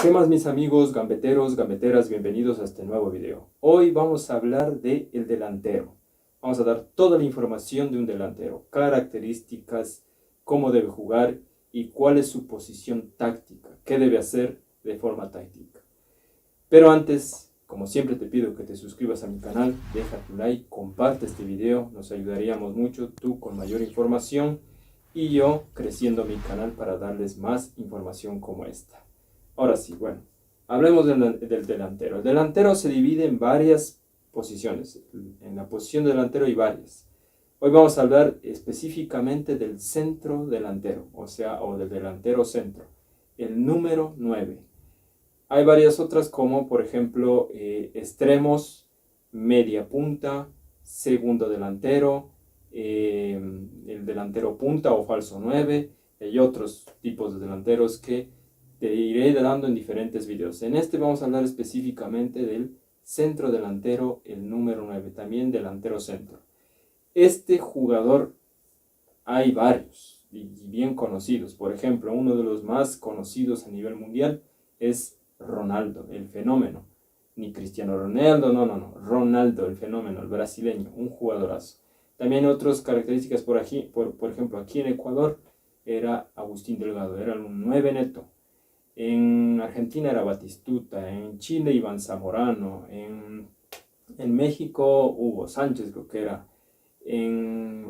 ¿Qué más, mis amigos gambeteros, gambeteras? Bienvenidos a este nuevo video. Hoy vamos a hablar de el delantero. Vamos a dar toda la información de un delantero, características, cómo debe jugar y cuál es su posición táctica, qué debe hacer de forma táctica. Pero antes, como siempre te pido que te suscribas a mi canal, deja tu like, comparte este video, nos ayudaríamos mucho, tú con mayor información y yo creciendo mi canal para darles más información como esta. Ahora sí, bueno, hablemos del delantero. El delantero se divide en varias posiciones. En la posición de delantero hay varias. Hoy vamos a hablar específicamente del centro delantero, o del delantero centro, el número 9. Hay varias otras como, por ejemplo, extremos, media punta, segundo delantero, el delantero punta o falso 9. Hay otros tipos de delanteros que te iré dando en diferentes videos. En este vamos a hablar específicamente del centro delantero, el número 9, también delantero centro. Este jugador hay varios y bien conocidos. Por ejemplo, uno de los más conocidos a nivel mundial es Ronaldo, el fenómeno. Ni Cristiano Ronaldo, no. Ronaldo, el fenómeno, el brasileño, un jugadorazo. También otras características por ejemplo, aquí en Ecuador era Agustín Delgado, era un 9 neto. En Argentina era Batistuta, en Chile Iván Zamorano, en México Hugo Sánchez creo que era, en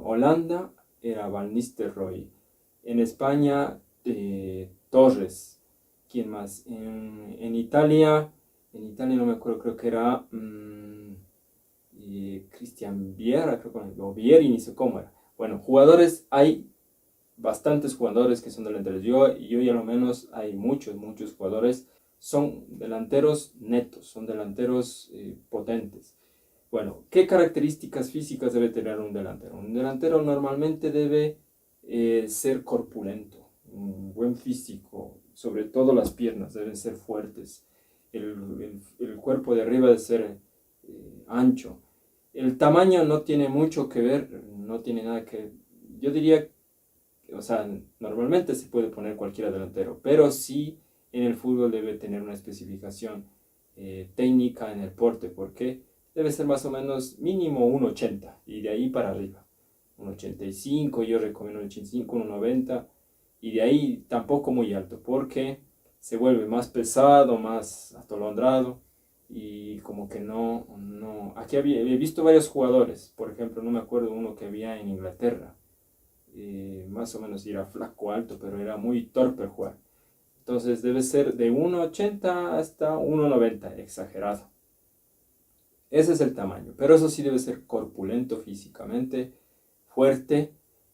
Holanda era Van Nistelrooy, en España Torres, ¿quién más? En Italia no me acuerdo, creo que era Cristian Viera, creo que, o Vieri, ni sé cómo era. Bueno, jugadores hay bastantes jugadores que son delanteros. Yo y a lo menos hay muchos jugadores. Son delanteros netos, son delanteros potentes. Bueno, ¿qué características físicas debe tener un delantero? Un delantero normalmente debe ser corpulento, un buen físico, sobre todo las piernas deben ser fuertes. El cuerpo de arriba debe ser ancho. El tamaño no tiene mucho que ver, no tiene nada que... Yo diría, o sea, normalmente se puede poner cualquiera delantero, pero sí en el fútbol debe tener una especificación técnica en el porte, porque debe ser más o menos mínimo 1,80 y de ahí para arriba. 1,85, yo recomiendo 1,85, 1,90 y de ahí tampoco muy alto, porque se vuelve más pesado, más atolondrado y como que no. Aquí he visto varios jugadores, por ejemplo, no me acuerdo uno que había en Inglaterra. Más o menos era flaco, alto, pero era muy torpe el jugar. Entonces debe ser de 1,80 hasta 1,90, exagerado. Ese es el tamaño, pero eso sí debe ser corpulento físicamente, fuerte,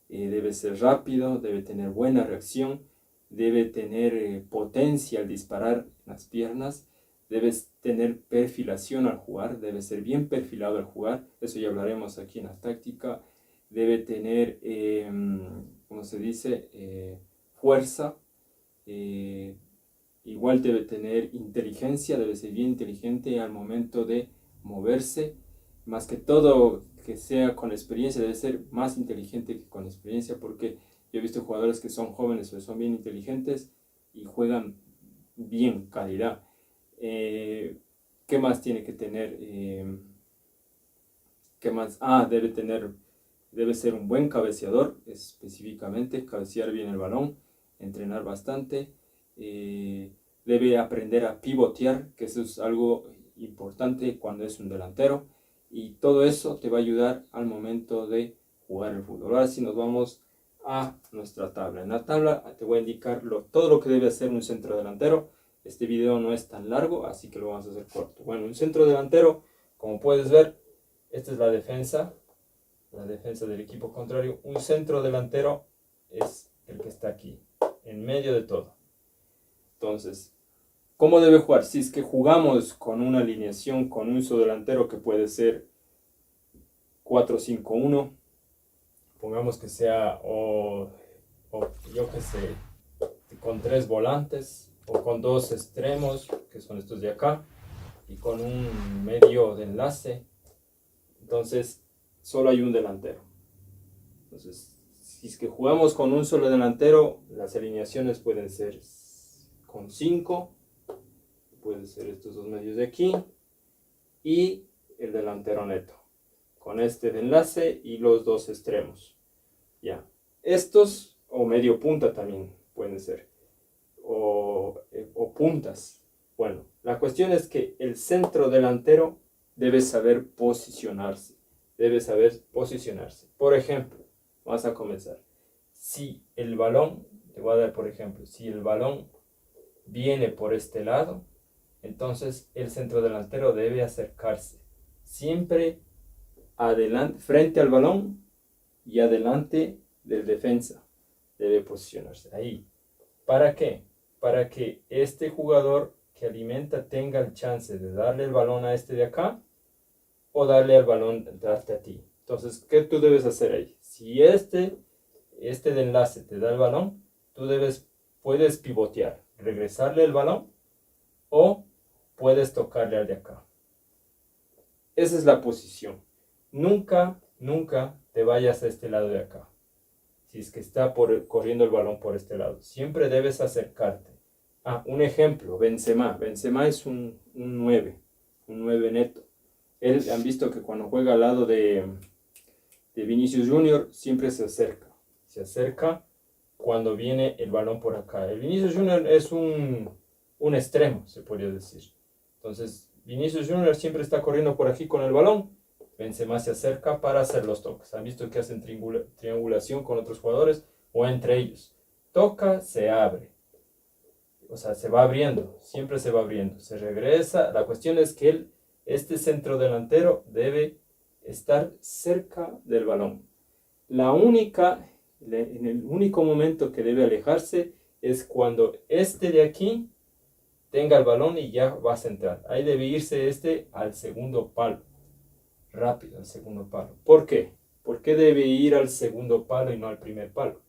debe ser rápido, debe tener buena reacción, debe tener potencia al disparar las piernas, debe tener perfilación al jugar, debe ser bien perfilado al jugar, eso ya hablaremos aquí en la táctica. Debe tener, ¿cómo se dice? Fuerza. Igual debe tener inteligencia, debe ser bien inteligente al momento de moverse. Más que todo, que sea con experiencia, debe ser más inteligente que con experiencia, porque yo he visto jugadores que son jóvenes, pero son bien inteligentes y juegan bien, calidad. ¿Qué más tiene que tener? ¿Qué más? Debe ser un buen cabeceador, específicamente, cabecear bien el balón, entrenar bastante. Debe aprender a pivotear, que eso es algo importante cuando es un delantero. Y todo eso te va a ayudar al momento de jugar el fútbol. Ahora sí nos vamos a nuestra tabla. En la tabla te voy a indicar todo lo que debe hacer un centro delantero. Este video no es tan largo, así que lo vamos a hacer corto. Bueno, un centro delantero, como puedes ver, esta es la defensa del equipo contrario. Un centro delantero es el que está aquí, en medio de todo. Entonces, ¿cómo debe jugar? Si es que jugamos con una alineación con un solo delantero que puede ser 4-5-1, pongamos que sea o yo que sé, con 3 volantes o con 2 extremos, que son estos de acá, y con un medio de enlace. Entonces, solo hay un delantero. Entonces, si es que jugamos con un solo delantero, las alineaciones pueden ser con 5 puede ser estos dos medios de aquí, y el delantero neto, con este de enlace y los dos extremos. Ya, estos, o medio punta también pueden ser, o puntas. Bueno, la cuestión es que el centro delantero debe saber posicionarse. Debe saber posicionarse. Por ejemplo, vamos a comenzar. Si el balón, te voy a dar por ejemplo, si el balón viene por este lado, entonces el centro delantero debe acercarse siempre adelante, frente al balón y adelante del defensa. Debe posicionarse ahí. ¿Para qué? Para que este jugador que alimenta tenga el chance de darle el balón a este de acá o darle el balón, darte a ti. Entonces, ¿qué tú debes hacer ahí? Si este de enlace te da el balón, tú puedes pivotear, regresarle el balón o puedes tocarle al de acá. Esa es la posición. Nunca te vayas a este lado de acá. Si es que está corriendo el balón por este lado. Siempre debes acercarte. Un ejemplo, Benzema. Benzema es un 9 neto. Han visto que cuando juega al lado de Vinicius Junior, siempre se acerca. Se acerca cuando viene el balón por acá. El Vinicius Junior es un extremo, se podría decir. Entonces, Vinicius Junior siempre está corriendo por aquí con el balón. Benzema se acerca para hacer los toques. Han visto que hacen triangulación con otros jugadores o entre ellos. Toca, se abre. O sea, se va abriendo. Siempre se va abriendo. Se regresa. La cuestión es que este centro delantero debe estar cerca del balón. En el único momento que debe alejarse es cuando este de aquí tenga el balón y ya va a centrar. Ahí debe irse este al segundo palo. Rápido, al segundo palo. ¿Por qué? ¿Por qué debe ir al segundo palo y no al primer palo?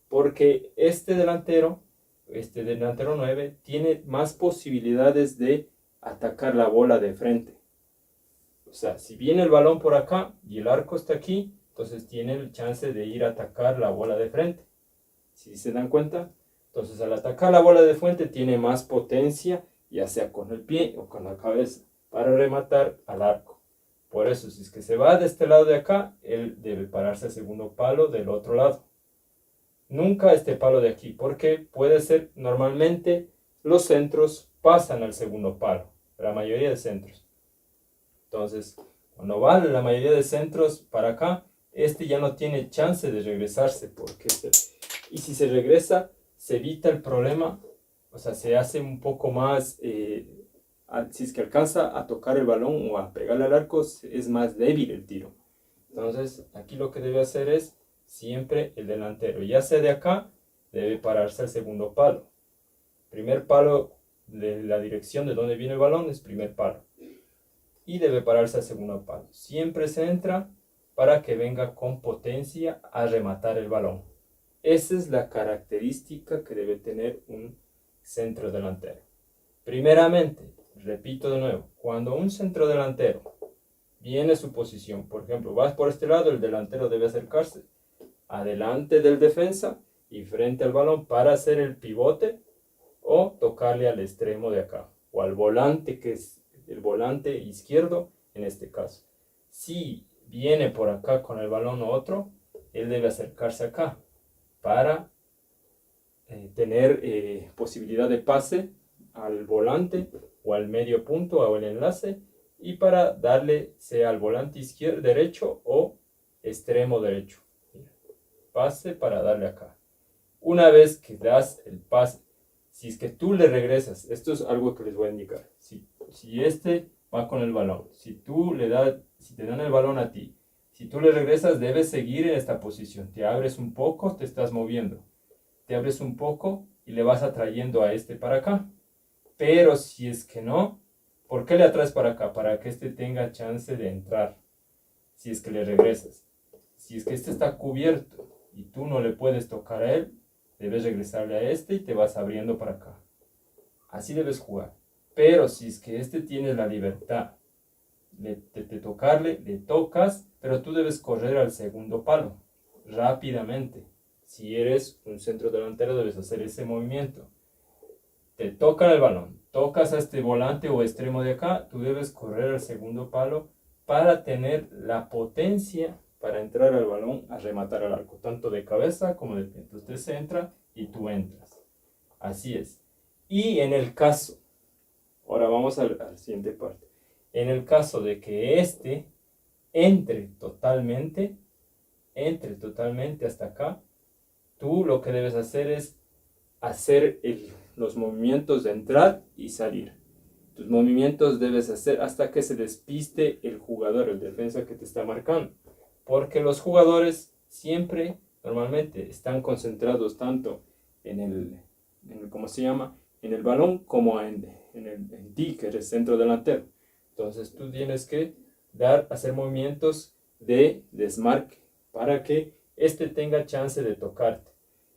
Porque este delantero 9, tiene más posibilidades de atacar la bola de frente. O sea, si viene el balón por acá y el arco está aquí, entonces tiene el chance de ir a atacar la bola de frente. ¿Sí se dan cuenta? Entonces, al atacar la bola de frente, tiene más potencia, ya sea con el pie o con la cabeza, para rematar al arco. Por eso, si es que se va de este lado de acá, él debe pararse al segundo palo del otro lado. Nunca este palo de aquí, porque puede ser, normalmente, los centros pasan al segundo palo, la mayoría de centros. Entonces, cuando va la mayoría de centros para acá, este ya no tiene chance de regresarse, y si se regresa, se evita el problema, o sea, se hace un poco más, si es que alcanza a tocar el balón o a pegarle al arco, es más débil el tiro. Entonces, aquí lo que debe hacer es siempre el delantero, ya sea de acá, debe pararse al segundo palo. Primer palo de la dirección de donde viene el balón es primer palo. Y debe pararse al segundo palo. Siempre se entra para que venga con potencia a rematar el balón. Esa es la característica que debe tener un centro delantero. Primeramente, repito de nuevo, cuando un centro delantero viene a su posición, por ejemplo, vas por este lado, el delantero debe acercarse adelante del defensa y frente al balón para hacer el pivote o tocarle al extremo de acá o al volante, que es el volante izquierdo en este caso. Si viene por acá con el balón o otro, él debe acercarse acá para tener posibilidad de pase al volante o al medio punto o al enlace, y para darle sea al volante izquierdo, derecho o extremo derecho. Pase para darle acá. Una vez que das el pase, si es que tú le regresas, esto es algo que les voy a indicar. Si este va con el balón, si te dan el balón a ti, si tú le regresas, debes seguir en esta posición. Te abres un poco, te estás moviendo. Te abres un poco y le vas atrayendo a este para acá. Pero si es que no, ¿por qué le atraes para acá? Para que este tenga chance de entrar. Si es que le regresas. Si es que este está cubierto y tú no le puedes tocar a él, debes regresarle a este y te vas abriendo para acá. Así debes jugar. Pero si es que este tiene la libertad de tocarle, le tocas, pero tú debes correr al segundo palo rápidamente. Si eres un centro delantero, debes hacer ese movimiento. Te tocan el balón, tocas a este volante o extremo de acá, tú debes correr al segundo palo para tener la potencia para entrar al balón a rematar al arco, tanto de cabeza como de pie. Entonces usted se entra y tú entras. Así es. Y en el caso, ahora vamos a la siguiente parte. En el caso de que este entre totalmente hasta acá, tú lo que debes hacer es hacer los movimientos de entrar y salir. Tus movimientos debes hacer hasta que se despiste el jugador, el defensa que te está marcando. Porque los jugadores siempre, normalmente, están concentrados tanto en el ¿cómo se llama? En el balón como en ti, que eres centro delantero. Entonces tú tienes que hacer movimientos de desmarque para que este tenga chance de tocarte.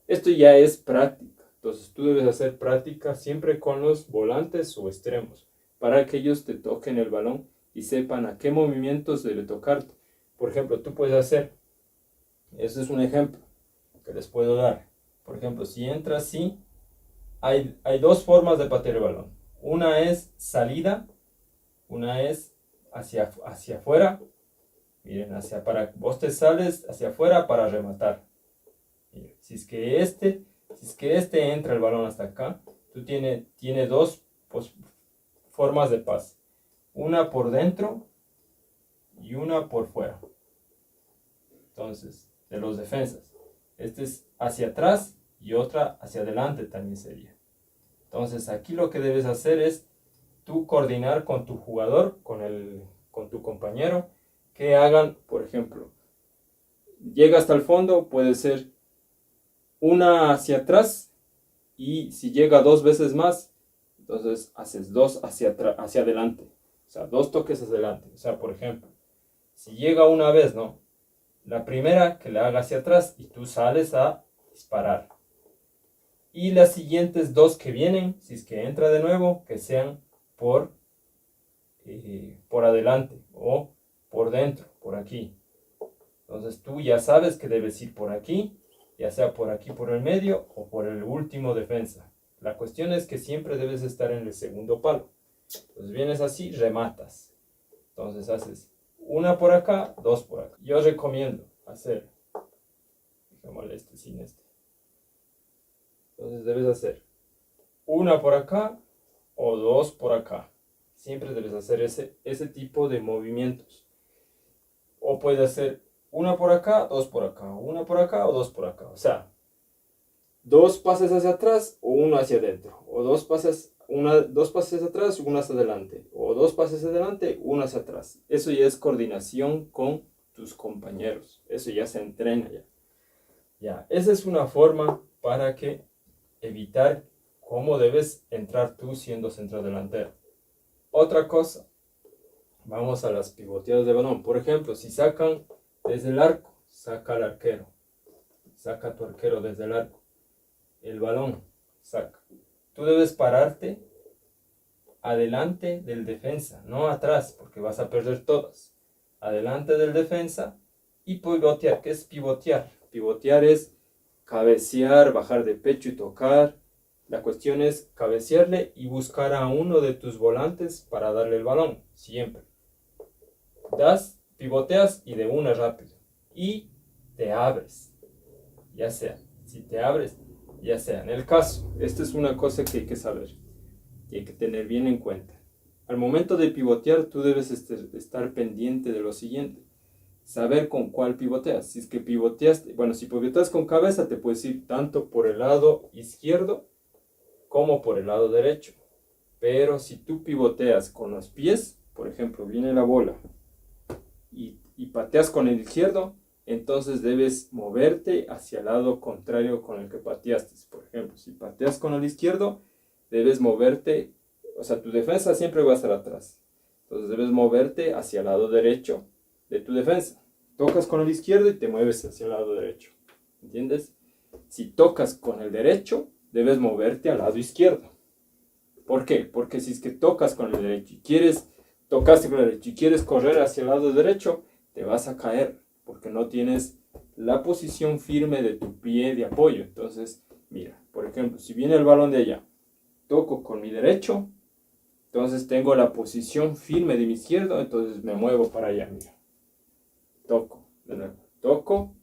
Esto ya es práctica. Entonces tú debes hacer práctica siempre con los volantes o extremos para que ellos te toquen el balón y sepan a qué movimientos debe tocarte. Por ejemplo, tú puedes hacer, ese es un ejemplo que les puedo dar. Por ejemplo, si entra así, hay dos formas de patear el balón. Una es salida, una es hacia afuera. Miren, vos te sales hacia afuera para rematar. Miren, si es que este entra el balón hasta acá, tú tiene dos formas de pase. Una por dentro y una por fuera. Entonces, de los defensas. Este es hacia atrás y otra hacia adelante también sería. Entonces, aquí lo que debes hacer es tú coordinar con tu jugador, con tu compañero, que hagan, por ejemplo, llega hasta el fondo, puede ser una hacia atrás, y si llega dos veces más, entonces haces dos hacia adelante. O sea, dos toques hacia adelante. O sea, por ejemplo, si llega una vez, ¿no? La primera que la haga hacia atrás y tú sales a disparar. Y las siguientes dos que vienen, si es que entra de nuevo, que sean por adelante o por dentro, por aquí. Entonces tú ya sabes que debes ir por aquí, ya sea por aquí por el medio o por el último defensa. La cuestión es que siempre debes estar en el segundo palo. Entonces vienes así, rematas. Entonces haces una por acá, dos por acá. Yo recomiendo hacer, dejémosle este sin este. Entonces debes hacer una por acá o dos por acá. Siempre debes hacer ese tipo de movimientos. O puedes hacer una por acá, dos por acá, una por acá o dos por acá. O sea, dos pases hacia atrás o uno hacia adentro. O dos pases hacia atrás, uno hacia adelante. O dos pases adelante, uno hacia atrás. Eso ya es coordinación con tus compañeros. Eso ya se entrena ya. Ya, esa es una forma para evitar cómo debes entrar tú siendo centro delantero. Otra cosa, vamos a las pivoteadas de balón. Por ejemplo, si sacan desde el arco, saca al arquero. Saca a tu arquero desde el arco. El balón, saca. Tú debes pararte adelante del defensa, no atrás, porque vas a perder todas. Adelante del defensa y pivotear. ¿Qué es pivotear? Pivotear es cabecear, bajar de pecho y tocar. La cuestión es cabecearle y buscar a uno de tus volantes para darle el balón, siempre. Pivoteas y de una rápido. Y te abres. Ya sea, si te abres, ya sea. En el caso, esta es una cosa que hay que saber y hay que tener bien en cuenta. Al momento de pivotear, tú debes estar pendiente de lo siguiente. Saber con cuál pivoteas. Si es que si pivoteas con cabeza, te puedes ir tanto por el lado izquierdo como por el lado derecho. Pero si tú pivoteas con los pies, por ejemplo, viene la bola y pateas con el izquierdo, entonces debes moverte hacia el lado contrario con el que pateaste. Por ejemplo, si pateas con el izquierdo, debes moverte, o sea, tu defensa siempre va a estar atrás. Entonces debes moverte hacia el lado derecho de tu defensa. Tocas con el izquierdo y te mueves hacia el lado derecho. ¿Entiendes? Si tocas con el derecho, debes moverte al lado izquierdo. ¿Por qué? Porque si es que tocas con el derecho tocaste con el derecho y quieres correr hacia el lado derecho, te vas a caer porque no tienes la posición firme de tu pie de apoyo. Entonces, mira, por ejemplo, si viene el balón de allá, toco con mi derecho, Entonces tengo la posición firme de mi izquierdo, entonces me muevo para allá, mira. Toco, de nuevo. Toco,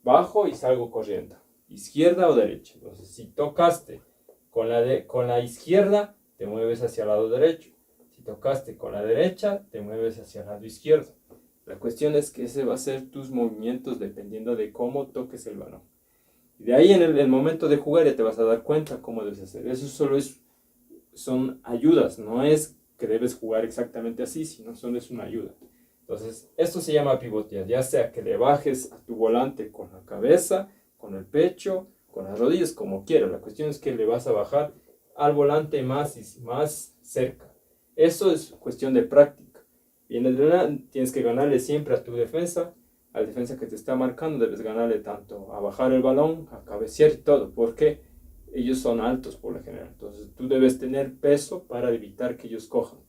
bajo y salgo corriendo. Izquierda o derecha. Entonces si tocaste con la izquierda, te mueves hacia el lado derecho. Si tocaste con la derecha, te mueves hacia el lado izquierdo. La cuestión es que ese va a ser tus movimientos dependiendo de cómo toques el balón. Y de ahí en el momento de jugar ya te vas a dar cuenta cómo debes hacer. Eso solo son ayudas, no es que debes jugar exactamente así, sino solo es una ayuda. Entonces, esto se llama pivotear, ya sea que le bajes a tu volante con la cabeza, con el pecho, con las rodillas, como quieras. La cuestión es que le vas a bajar al volante más y más cerca. Eso es cuestión de práctica. Y en el drenar tienes que ganarle siempre a tu defensa, al defensa que te está marcando, debes ganarle tanto a bajar el balón, a cabecear y todo, porque ellos son altos por lo general. Entonces tú debes tener peso para evitar que ellos cojan.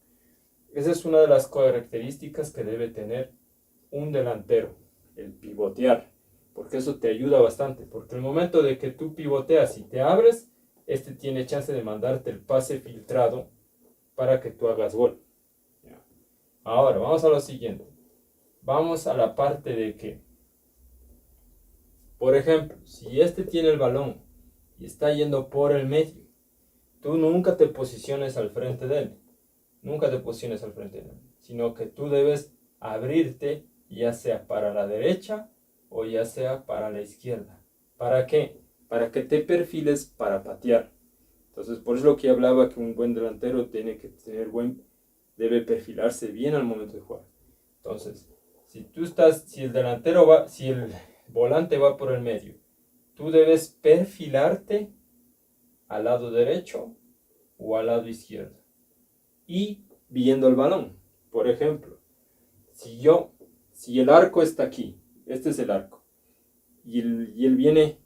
Esa es una de las características que debe tener un delantero, el pivotear, porque eso te ayuda bastante, porque el momento de que tú pivoteas y te abres, este tiene chance de mandarte el pase filtrado para que tú hagas gol. Ahora, vamos a lo siguiente. Vamos a la parte de que, por ejemplo, si este tiene el balón y está yendo por el medio, tú nunca te posiciones al frente de él. Nunca te posiciones al frente de él, sino que tú debes abrirte ya sea para la derecha o ya sea para la izquierda. ¿Para qué? Para que te perfiles para patear. Entonces, por eso lo que hablaba que un buen delantero tiene que debe perfilarse bien al momento de jugar. Entonces, si el volante va por el medio, tú debes perfilarte al lado derecho o al lado izquierdo. Y viendo el balón. Por ejemplo, si el arco está aquí, este es el arco, y él viene,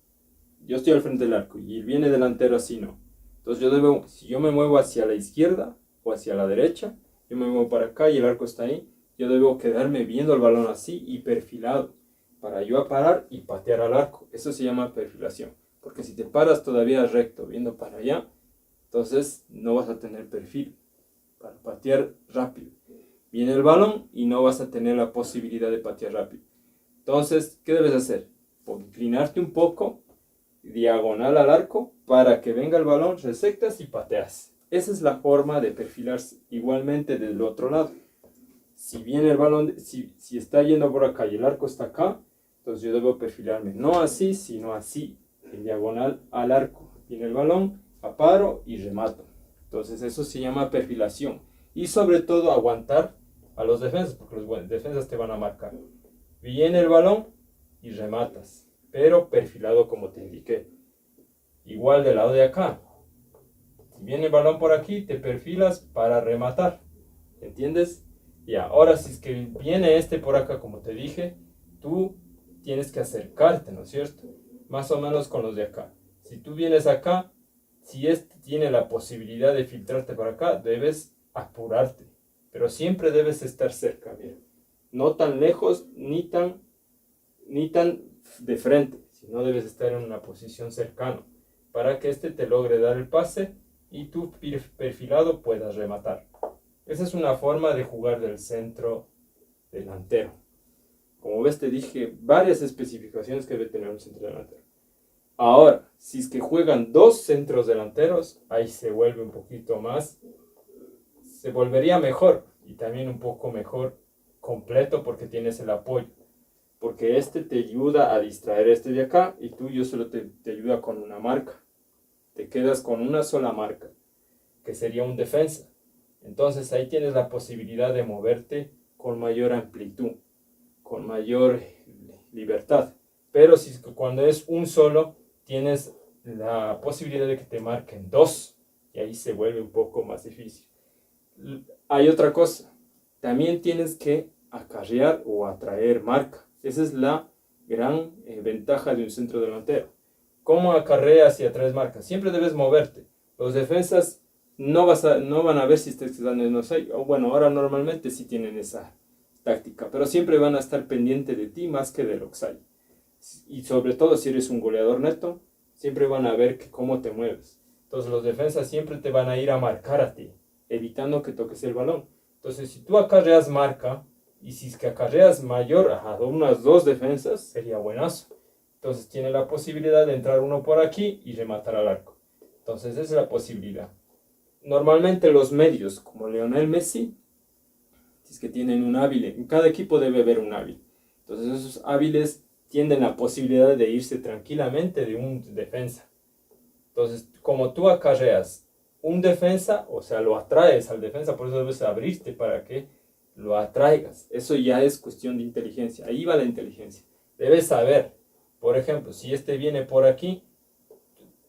yo estoy al frente del arco, y él viene delantero así, no. Entonces si yo me muevo hacia la izquierda o hacia la derecha, yo me muevo para acá y el arco está ahí, yo debo quedarme viendo el balón así y perfilado, para yo parar y patear al arco. Eso se llama perfilación, porque si te paras todavía recto, viendo para allá, entonces no vas a tener perfil para patear rápido. Viene el balón y no vas a tener la posibilidad de patear rápido. Entonces, ¿qué debes hacer? Inclinarte un poco, diagonal al arco, para que venga el balón, resectas y pateas. Esa es la forma de perfilarse. Igualmente del otro lado. Si viene el balón, si está yendo por acá y el arco está acá, entonces yo debo perfilarme no así, sino así, en diagonal al arco. Viene el balón, aparo y remato. Entonces eso se llama perfilación. Y sobre todo aguantar a los defensas, porque los defensas te van a marcar. Viene el balón y rematas, pero perfilado como te indiqué. Igual del lado de acá. Si viene el balón por aquí, te perfilas para rematar. ¿Entiendes? Y ahora si es que viene este por acá, como te dije, tú tienes que acercarte, ¿no es cierto? Más o menos con los de acá. Si tú vienes acá, si este tiene la posibilidad de filtrarte para acá, debes apurarte. Pero siempre debes estar cerca, bien. No tan lejos ni tan de frente, sino debes estar en una posición cercana para que este te logre dar el pase y tú perfilado puedas rematar. Esa es una forma de jugar del centro delantero. Como ves, te dije varias especificaciones que debe tener un centro delantero. Ahora, si es que juegan dos centros delanteros, ahí se vuelve un poquito más, se volvería mejor y también un poco mejor completo porque tienes el apoyo. Porque este te ayuda a distraer este de acá y yo solo te ayuda con una marca. Te quedas con una sola marca, que sería un defensa. Entonces ahí tienes la posibilidad de moverte con mayor amplitud, con mayor libertad. Pero cuando es un solo, tienes la posibilidad de que te marquen dos y ahí se vuelve un poco más difícil. Hay otra cosa, también tienes que acarrear o atraer marca. Esa es la gran ventaja de un centro delantero. ¿Cómo acarreas y atraes marca? Siempre debes moverte. Los defensas no van a ver si estás dando en offside. Bueno, ahora normalmente sí tienen esa táctica, pero siempre van a estar pendientes de ti más que del offside. Y sobre todo si eres un goleador neto, siempre van a ver cómo te mueves. Entonces los defensas siempre te van a ir a marcar a ti. evitando que toques el balón. Entonces, si tú acarreas marca, y si es que acarreas mayor a unas 2 defensas, sería buenazo. Entonces tiene la posibilidad de entrar uno por aquí y rematar al arco. Entonces esa es la posibilidad. Normalmente los medios, como Lionel Messi, si es que tienen un hábil, en cada equipo debe haber un hábil. Entonces esos hábiles tienen la posibilidad de irse tranquilamente de un defensa. Entonces, como tú acarreas un defensa, o sea, lo atraes al defensa, por eso debes abrirte para que lo atraigas. Eso ya es cuestión de inteligencia. Ahí va la inteligencia. Debes saber, por ejemplo, si este viene por aquí,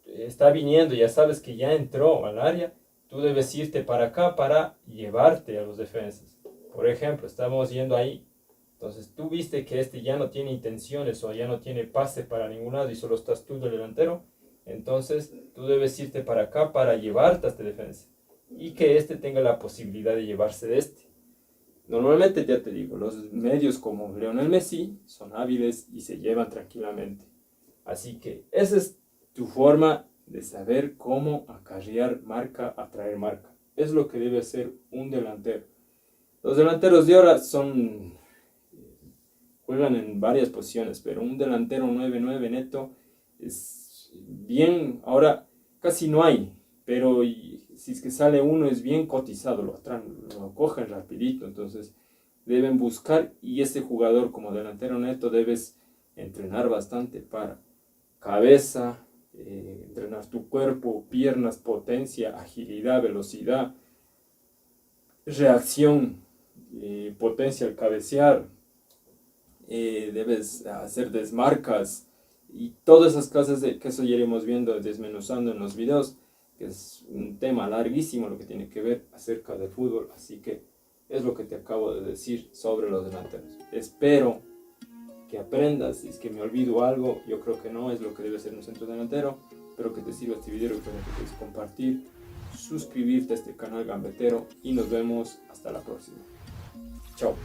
está viniendo, ya sabes que ya entró al área, tú debes irte para acá para llevarte a los defensas. Por ejemplo, estamos yendo ahí. Entonces tú viste que este ya no tiene intenciones o ya no tiene pase para ningún lado y solo estás tú del delantero. Entonces tú debes irte para acá para llevarte a este defensa y que este tenga la posibilidad de llevarse de este. Normalmente, ya te digo, los medios como Lionel Messi son hábiles y se llevan tranquilamente. Así que esa es tu forma de saber cómo acarrear marca, atraer marca. Es lo que debe hacer un delantero. Los delanteros de ahora juegan en varias posiciones, pero un delantero 9-9 neto es bien, ahora casi no hay, pero si es que sale uno es bien cotizado, lo cogen rapidito, entonces deben buscar, y este jugador como delantero neto debes entrenar bastante para cabeza, entrenar tu cuerpo, piernas, potencia, agilidad, velocidad, reacción, potencia al cabecear, debes hacer desmarcas y todas esas cosas que eso ya iremos viendo, desmenuzando en los videos, que es un tema larguísimo lo que tiene que ver acerca del fútbol, así que es lo que te acabo de decir sobre los delanteros. Espero que aprendas. Si es que me olvido algo, yo creo que no, es lo que debe ser un centro delantero. Espero que te sirva este video, recuerda que puedes compartir, suscribirte a este canal Gambetero y nos vemos hasta la próxima. Chao.